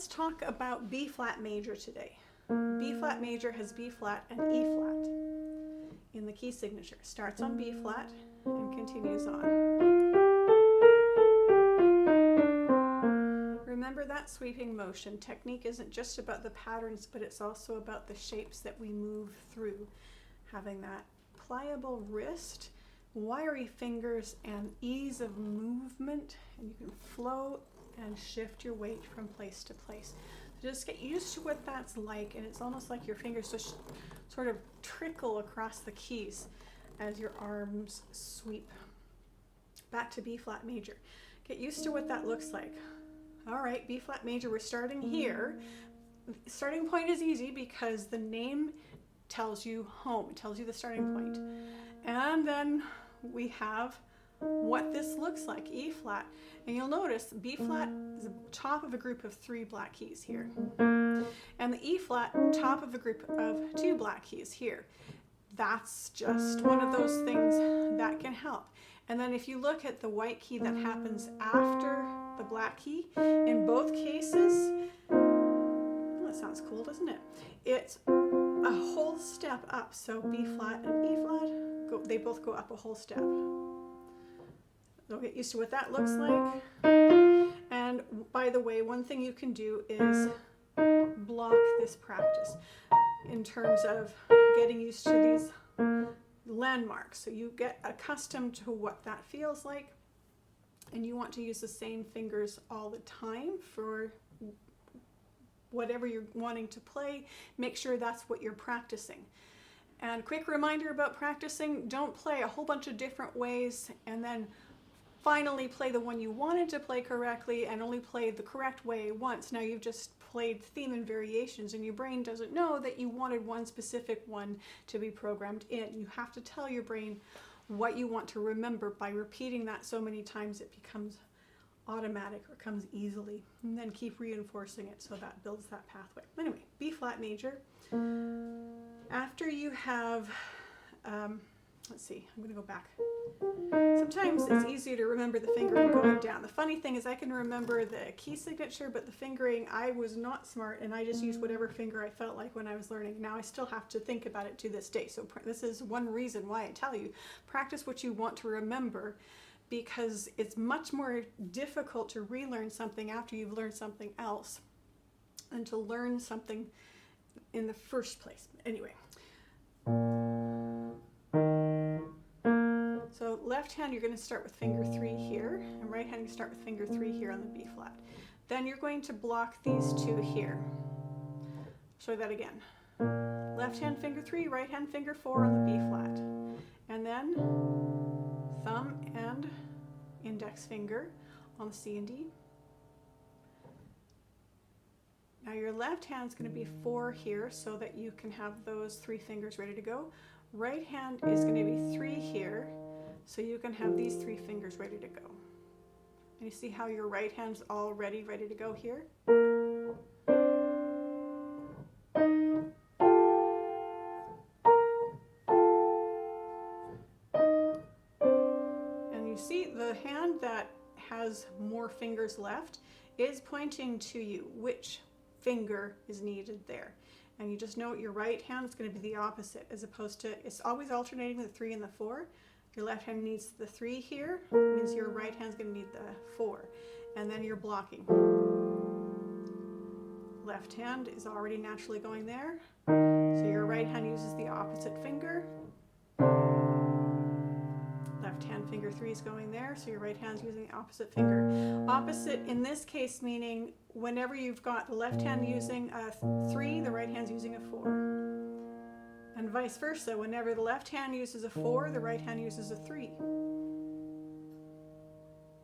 let's talk about B flat major today. B flat major has B flat and E flat in the key signature. Starts on B flat and continues on. Remember that sweeping motion. Technique isn't just about the patterns, but it's also about the shapes that we move through. Having that pliable wrist, wiry fingers, and ease of movement, and you can flow and shift your weight from place to place. Just get used to what that's like, and it's almost like your fingers just sort of trickle across the keys as your arms sweep. Back to B flat major. Get used to what that looks like. All right, B flat major, we're starting here. Starting point is easy because the name tells you home, it tells you the starting point. And then we have what this looks like, E flat. And you'll notice B flat is the top of a group of 3 black keys here. And the E flat, top of a group of 2 black keys here. That's just one of those things that can help. And then if you look at the white key that happens after the black key, in both cases, oh, that sounds cool, doesn't it? It's a whole step up. So B flat and E flat, they both go up a whole step. So get used to what that looks like. And by the way, one thing you can do is block this practice in terms of getting used to these landmarks. So you get accustomed to what that feels like, and you want to use the same fingers all the time for whatever you're wanting to play. Make sure that's what you're practicing. And quick reminder about practicing, don't play a whole bunch of different ways and then finally play the one you wanted to play correctly and only play the correct way once. Now you've just played theme and variations, and your brain doesn't know that you wanted one specific one to be programmed in. You have to tell your brain what you want to remember. By repeating that so many times, it becomes automatic or comes easily, and then keep reinforcing it so that builds that pathway. Anyway, B flat major. After you have let's see, I'm going to go back. Sometimes it's easier to remember the fingering going down. The funny thing is I can remember the key signature, but the fingering, I was not smart, and I just used whatever finger I felt like when I was learning. Now I still have to think about it to this day. So this is one reason why I tell you, practice what you want to remember, because it's much more difficult to relearn something after you've learned something else than to learn something in the first place. Anyway. So left hand, you're going to start with finger 3 here, and right hand, you start with finger 3 here on the B flat. Then you're going to block these 2 here. Show that again. Left hand finger 3, right hand finger 4 on the B flat. And then thumb and index finger on the C and D. Now your left hand is going to be 4 here so that you can have those 3 fingers ready to go. Right hand is going to be 3 here, so you can have these 3 fingers ready to go. And you see how your right hand's already ready to go here? And you see the hand that has more fingers left is pointing to you which finger is needed there. And you just know your right hand is going to be the opposite, as opposed to, it's always alternating the 3 and the 4. Your left hand needs the 3 here, means your right hand's going to need the 4. And then you're blocking. Left hand is already naturally going there, so your right hand uses the opposite finger. Left hand finger 3 is going there, so your right hand's using the opposite finger. Opposite in this case meaning whenever you've got the left hand using a 3, the right hand's using a 4. And vice versa, whenever the left hand uses a 4, the right hand uses a 3.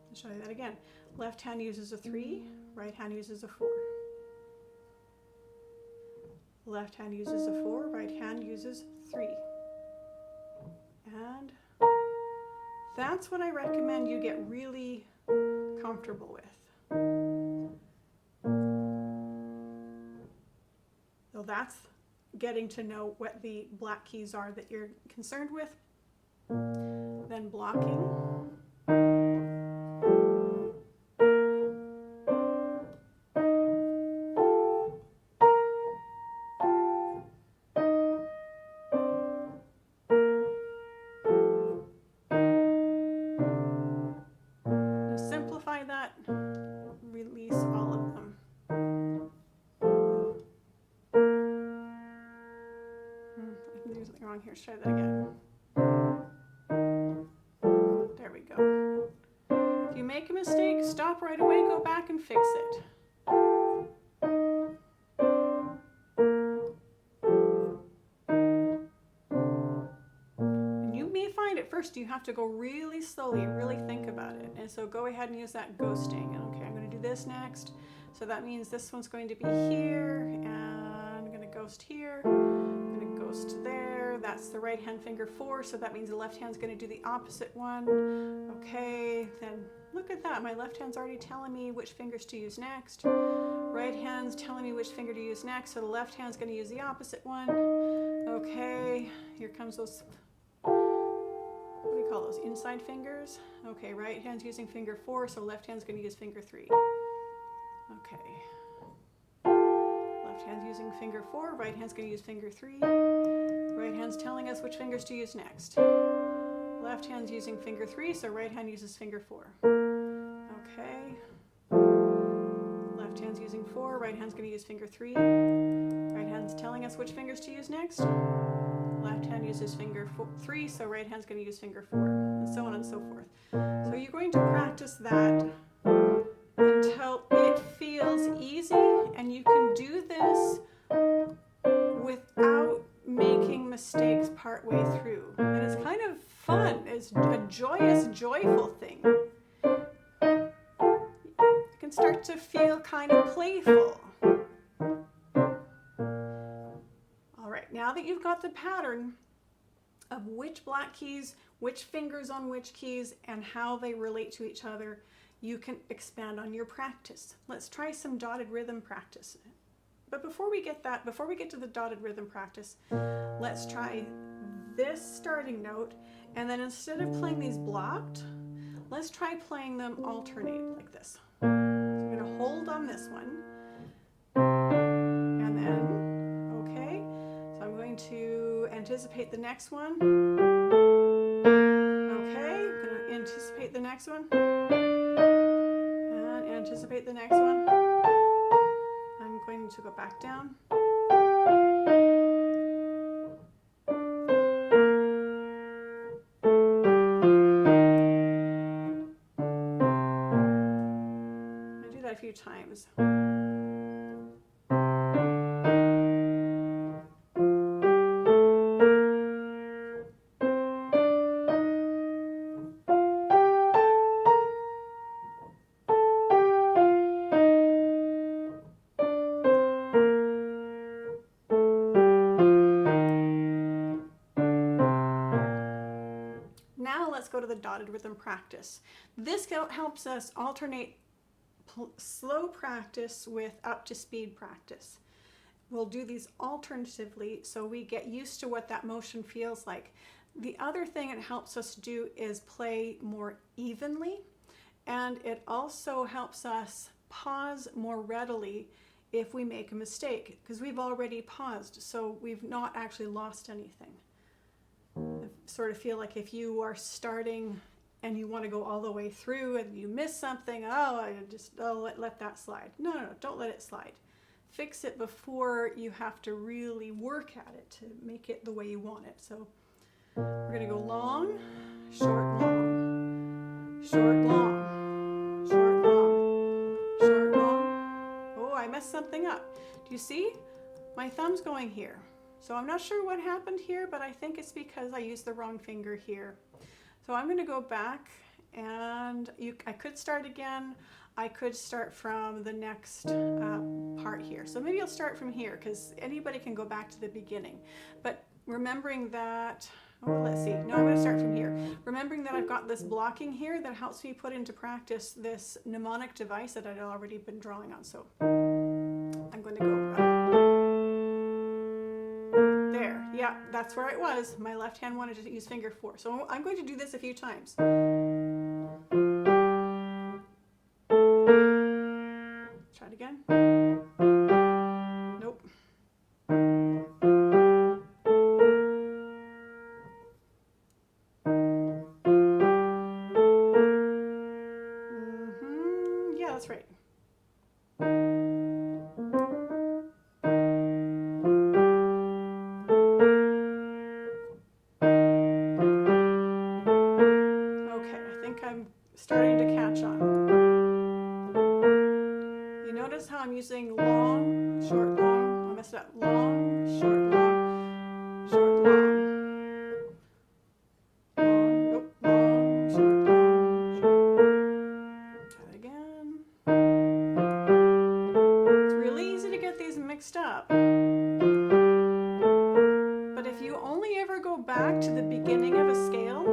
I'll show you that again. Left hand uses a 3, right hand uses a 4. Left hand uses a 4, right hand uses 3. And that's what I recommend you get really comfortable with. So that's getting to know what the black keys are that you're concerned with. Then blocking. release all of them. I'm doing something wrong here. Let's try that again. There we go. If you make a mistake, stop right away, go back and fix it. And you may find at first you have to go really slowly, really think about it. And so go ahead and use that ghosting. And okay, I'm going to do this next. So that means this one's going to be here, and I'm going to ghost here. I'm going to ghost there. That's the right hand finger 4, so that means the left hand's going to do the opposite one. Okay, then look at that. My left hand's already telling me which fingers to use next. Right hand's telling me which finger to use next, so the left hand's going to use the opposite one. Okay, here comes those, what do you call those, inside fingers? Okay, right hand's using finger 4, so left hand's going to use finger 3. Okay. Left hand's using finger 4, right hand's going to use finger 3. Right hand's telling us which fingers to use next. Left hand's using finger 3, so right hand uses finger 4. Okay. Left hand's using 4, right hand's going to use finger 3. Right hand's telling us which fingers to use next. Left hand uses finger 3, so right hand's going to use finger 4, and so on and so forth. So you're going to practice that until it feels easy, and you can do this without making mistakes partway through. And it's kind of fun. It's a joyous, joyful thing. It can start to feel kind of playful. All right, now that you've got the pattern of which black keys, which fingers on which keys, and how they relate to each other, you can expand on your practice. Let's try some dotted rhythm practice. But before we get to the dotted rhythm practice, let's try this starting note, and then instead of playing these blocked, let's try playing them alternate like this. So I'm going to hold on this one, and then, okay, so I'm going to anticipate the next one. Okay, I'm going to anticipate the next one. Anticipate the next one. I'm going to go back down. I do that a few times. Let's go to the dotted rhythm practice. This helps us alternate slow practice with up to speed practice. We'll do these alternatively so we get used to what that motion feels like. The other thing it helps us do is play more evenly, and it also helps us pause more readily if we make a mistake, because we've already paused, so we've not actually lost anything. I sort of feel like if you are starting and you want to go all the way through and you miss something, let that slide. No, don't let it slide. Fix it before you have to really work at it to make it the way you want it. So we're going to go long, short, long, short, long, short, long, short, long. Oh, I messed something up. Do you see? My thumb's going here. So I'm not sure what happened here, but I think it's because I used the wrong finger here. So I'm going to go back, and I could start again. I could start from the next part here. So maybe I'll start from here, because anybody can go back to the beginning. But remembering that, let's see. No, I'm going to start from here. Remembering that I've got this blocking here that helps me put into practice this mnemonic device that I'd already been drawing on. So I'm going to go there. Yeah, that's where it was. My left hand wanted to use finger 4. So I'm going to do this a few times. Try it again. Nope. Yeah, that's right. notice how I'm using long, short, long? I messed it up. Long, short, long, short, long. Long, nope, long, short, long, short. Try that again. It's really easy to get these mixed up. But if you only ever go back to the beginning of a scale,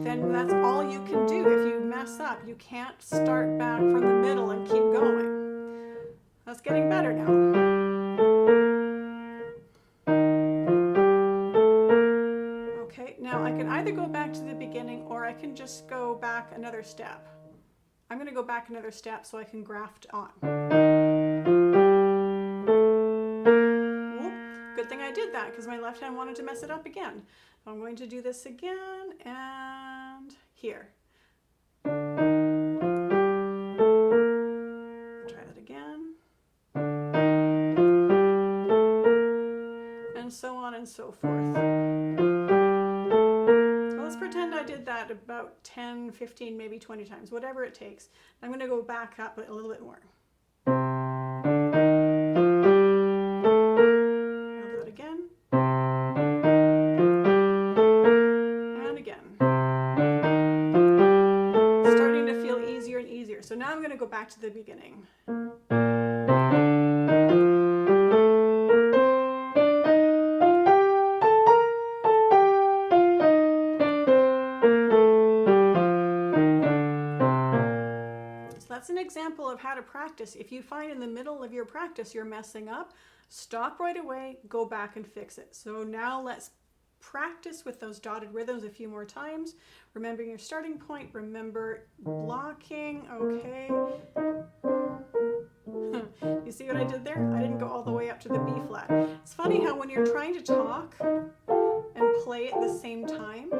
then that's all you can do. If you mess up, you can't start back from the middle and keep going. That's getting better now. Okay, now I can either go back to the beginning or I can just go back another step. I'm going to go back another step so I can graft on. Whoop. Good thing I did that because my left hand wanted to mess it up again. I'm going to do this again and here. Try that again. And so on and so forth. So let's pretend I did that about 10, 15, maybe 20 times, whatever it takes. I'm going to go back up a little bit more. I'll do it again. So now I'm going to go back to the beginning. So that's an example of how to practice. If you find in the middle of your practice you're messing up, stop right away, go back and fix it. So now let's practice with those dotted rhythms a few more times. Remembering your starting point, remember blocking, okay. You see what I did there? I didn't go all the way up to the B flat. It's funny how when you're trying to talk and play at the same time,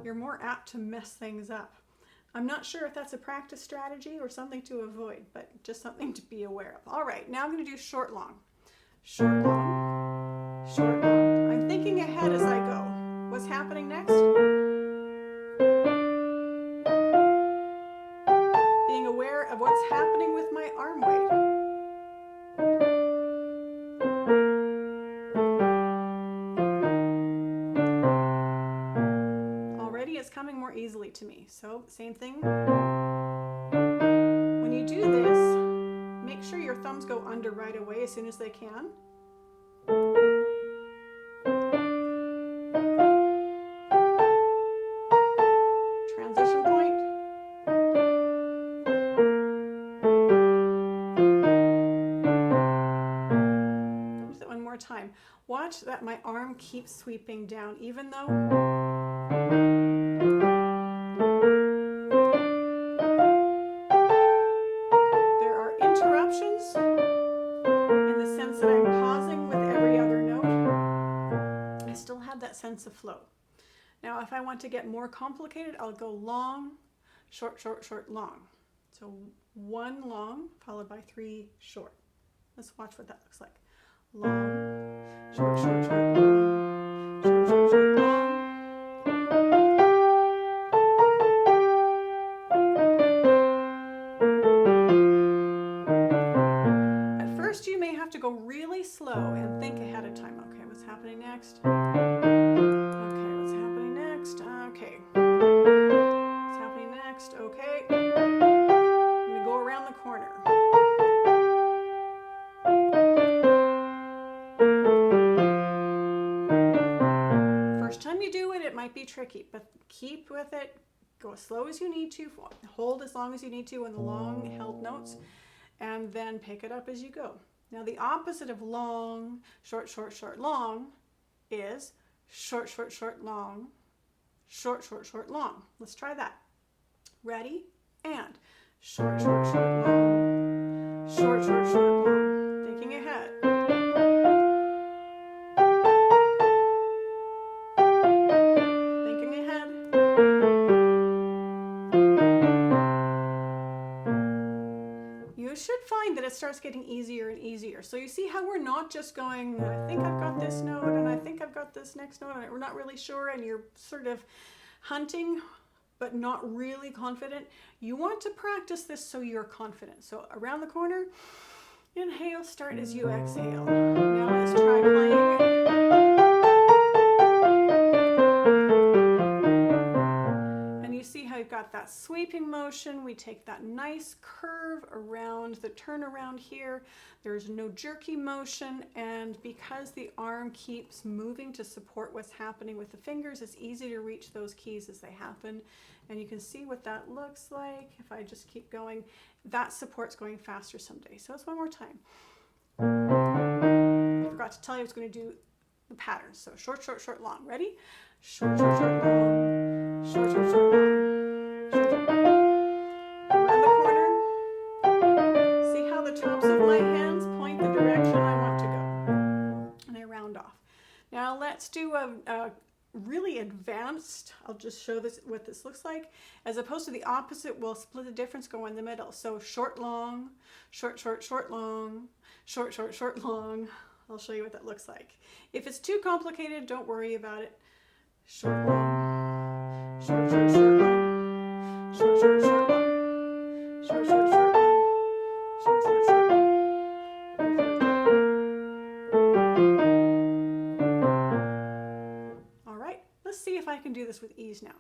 you're more apt to mess things up. I'm not sure if that's a practice strategy or something to avoid, but just something to be aware of. All right, now I'm going to do short, long. Short, long, short, long. I'm thinking ahead as I go. What's happening next? Being aware of what's happening with my arm weight. Already it's coming more easily to me. So same thing. When you do this, make sure your thumbs go under right away as soon as they can. Transition point. Do that one more time. Watch that my arm keeps sweeping down, even though there are interruptions in the sense that I'm pausing with every other note. I still have that sense of flow. Now, if I want to get more complicated, I'll go long, short, short, short, long. So 1 long followed by 3 short. Let's watch what that looks like. Long, short, short, short, long, short, short, short, long. At first, you may have to go really slow and think ahead of time. Okay, what's happening next? Okay, what's happening next? Okay. What's happening next? Okay. I'm going to go around the corner. First time you do it, it might be tricky, but keep with it. Go as slow as you need to, hold as long as you need to in the long held notes, and then pick it up as you go. Now the opposite of long, short, short, short, long is short, short, short, long, short, short, short, long. Let's try that. Ready? And short, short, short, long, short, short, short, long. Thinking ahead. Thinking ahead. You should find that it starts getting easier and easier. So you see how we're not just going, I think I've got this note and I think I've got this next note and we're not really sure, and you're sort of hunting but not really confident. You want to practice this so you're confident. So around the corner, inhale, start as you exhale. Now let's try playing. And you see how you've got that sweeping motion. We take that nice curve around the turnaround here. There's no jerky motion, and because the arm keeps moving to support what's happening with the fingers, it's easy to reach those keys as they happen. And you can see what that looks like. If I just keep going, that support's going faster someday. So it's one more time. I forgot to tell you I was going to do the patterns. So short, short, short, long. Ready? Short, short, short, long. Short, short, short, long. Short, short, long. Around the corner. See how the tops of my hands point the direction I want to go. And I round off. Now let's do a really advanced, I'll just show this what this looks like. As opposed to the opposite, we'll split the difference, go in the middle. So short, long, short, short, short, long, short, short, short, long. I'll show you what that looks like. If it's too complicated, don't worry about it. Short, long, short, short, short, long, short, short, short, long, short, short, short, long, short, short, short, long. All right, let's see if I can do this with ease now.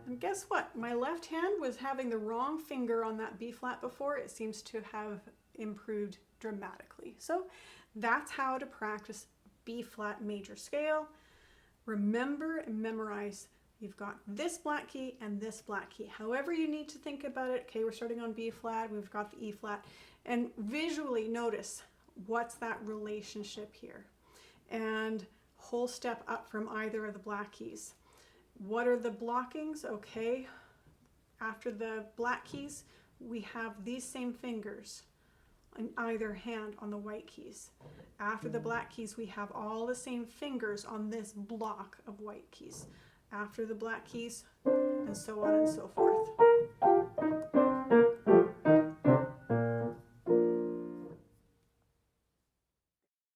And guess what? My left hand was having the wrong finger on that B flat before. It seems to have improved dramatically. So that's how to practice B flat major scale. Remember and memorize, you've got this black key and this black key. However you need to think about it. Okay, we're starting on B flat, we've got the E flat, and visually notice what's that relationship here. And whole step up from either of the black keys. What are the blockings? Okay, after the black keys, we have these same fingers on either hand on the white keys. After the black keys, we have all the same fingers on this block of white keys. After the black keys, and so on and so forth.